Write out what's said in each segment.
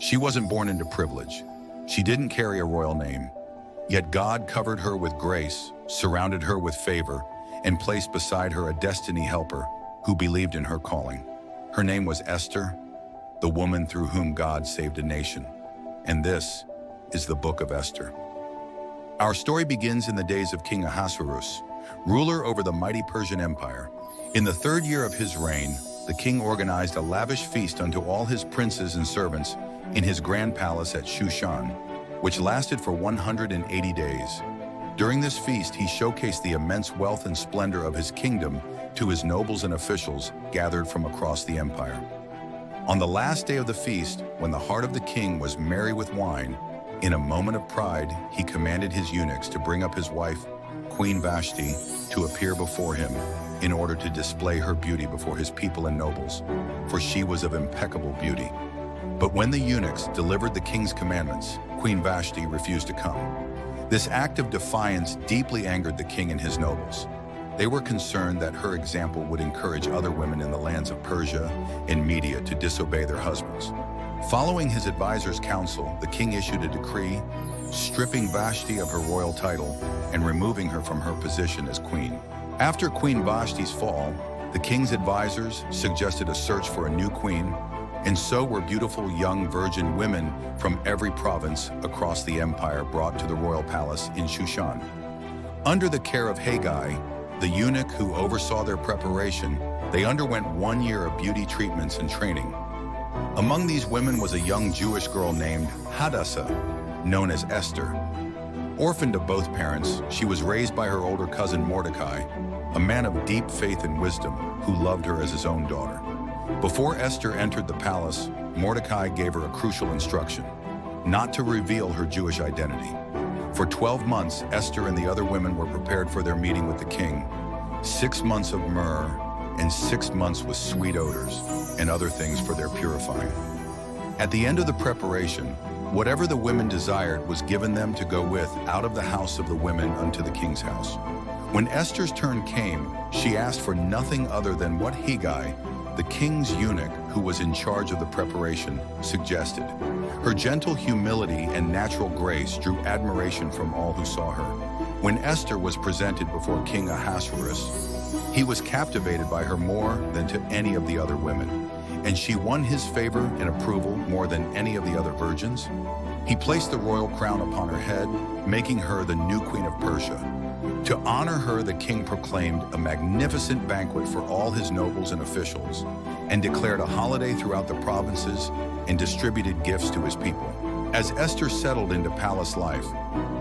She wasn't born into privilege. She didn't carry a royal name. Yet God covered her with grace, surrounded her with favor, and placed beside her a destiny helper who believed in her calling. Her name was Esther, the woman through whom God saved a nation. And this is the book of Esther. Our story begins in the days of King Ahasuerus, ruler over the mighty Persian Empire. In the 3rd year of his reign, the king organized a lavish feast unto all his princes and servants in his grand palace at Shushan, which lasted for 180 days. During this feast, he showcased the immense wealth and splendor of his kingdom to his nobles and officials gathered from across the empire. On the last day of the feast, when the heart of the king was merry with wine, in a moment of pride, he commanded his eunuchs to bring up his wife, Queen Vashti, to appear before him in order to display her beauty before his people and nobles, for she was of impeccable beauty. But when the eunuchs delivered the king's commandments, Queen Vashti refused to come. This act of defiance deeply angered the king and his nobles. They were concerned that her example would encourage other women in the lands of Persia and Media to disobey their husbands. Following his advisors' counsel, the king issued a decree stripping Vashti of her royal title and removing her from her position as queen. After Queen Vashti's fall, the king's advisors suggested a search for a new queen, and so were beautiful young virgin women from every province across the empire brought to the royal palace in Shushan. Under the care of Haggai, the eunuch who oversaw their preparation, they underwent 1 year of beauty treatments and training. Among these women was a young Jewish girl named Hadassah, known as Esther. Orphaned of both parents, she was raised by her older cousin Mordecai, a man of deep faith and wisdom who loved her as his own daughter. Before Esther entered the palace, Mordecai gave her a crucial instruction: not to reveal her Jewish identity. For 12 months, Esther and the other women were prepared for their meeting with the king. 6 months of myrrh and 6 months with sweet odors and other things for their purifying. At the end of the preparation, whatever the women desired was given them to go with out of the house of the women unto the king's house. When Esther's turn came, she asked for nothing other than what Haggai, the king's eunuch who was in charge of the preparation, suggested. Her gentle humility and natural grace drew admiration from all who saw her. When Esther was presented before King Ahasuerus, he was captivated by her more than to any of the other women, and she won his favor and approval more than any of the other virgins. He placed the royal crown upon her head, making her the new queen of Persia. To honor her, the king proclaimed a magnificent banquet for all his nobles and officials, and declared a holiday throughout the provinces and distributed gifts to his people. As Esther settled into palace life,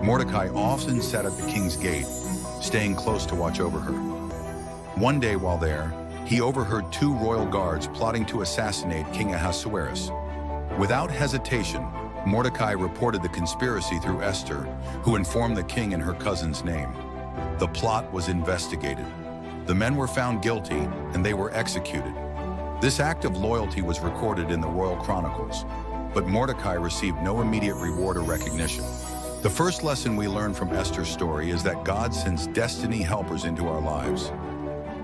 Mordecai often sat at the king's gate, staying close to watch over her. One day while there, he overheard 2 royal guards plotting to assassinate King Ahasuerus. Without hesitation, Mordecai reported the conspiracy through Esther, who informed the king in her cousin's name. The plot was investigated. The men were found guilty, and they were executed. This act of loyalty was recorded in the royal chronicles, but Mordecai received no immediate reward or recognition. The first lesson we learn from Esther's story is that God sends destiny helpers into our lives.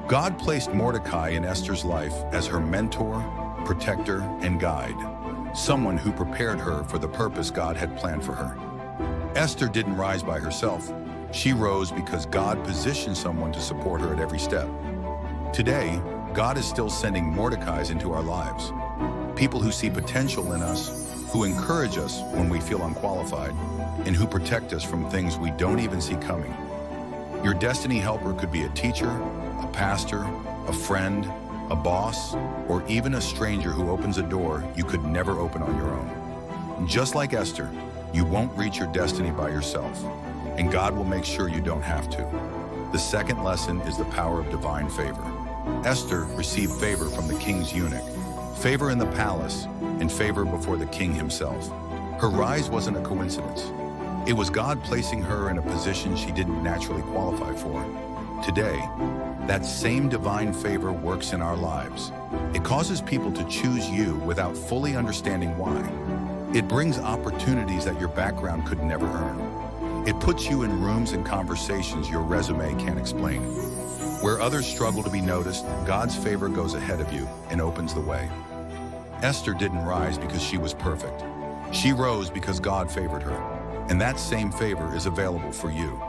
God placed Mordecai in Esther's life as her mentor, protector, and guide, someone who prepared her for the purpose God had planned for her. Esther didn't rise by herself. She rose because God positioned someone to support her at every step. Today, God is still sending Mordecais into our lives, people who see potential in us, who encourage us when we feel unqualified, and who protect us from things we don't even see coming. Your destiny helper could be a teacher, a pastor, a friend, a boss, or even a stranger who opens a door you could never open on your own. Just like Esther, you won't reach your destiny by yourself, and God will make sure you don't have to. The second lesson is the power of divine favor. Esther received favor from the king's eunuch, favor in the palace, and favor before the king himself. Her rise wasn't a coincidence. It was God placing her in a position she didn't naturally qualify for. Today, that same divine favor works in our lives. It causes people to choose you without fully understanding why. It brings opportunities that your background could never earn. It puts you in rooms and conversations your resume can't explain. Where others struggle to be noticed, God's favor goes ahead of you and opens the way. Esther didn't rise because she was perfect. She rose because God favored her, and that same favor is available for you.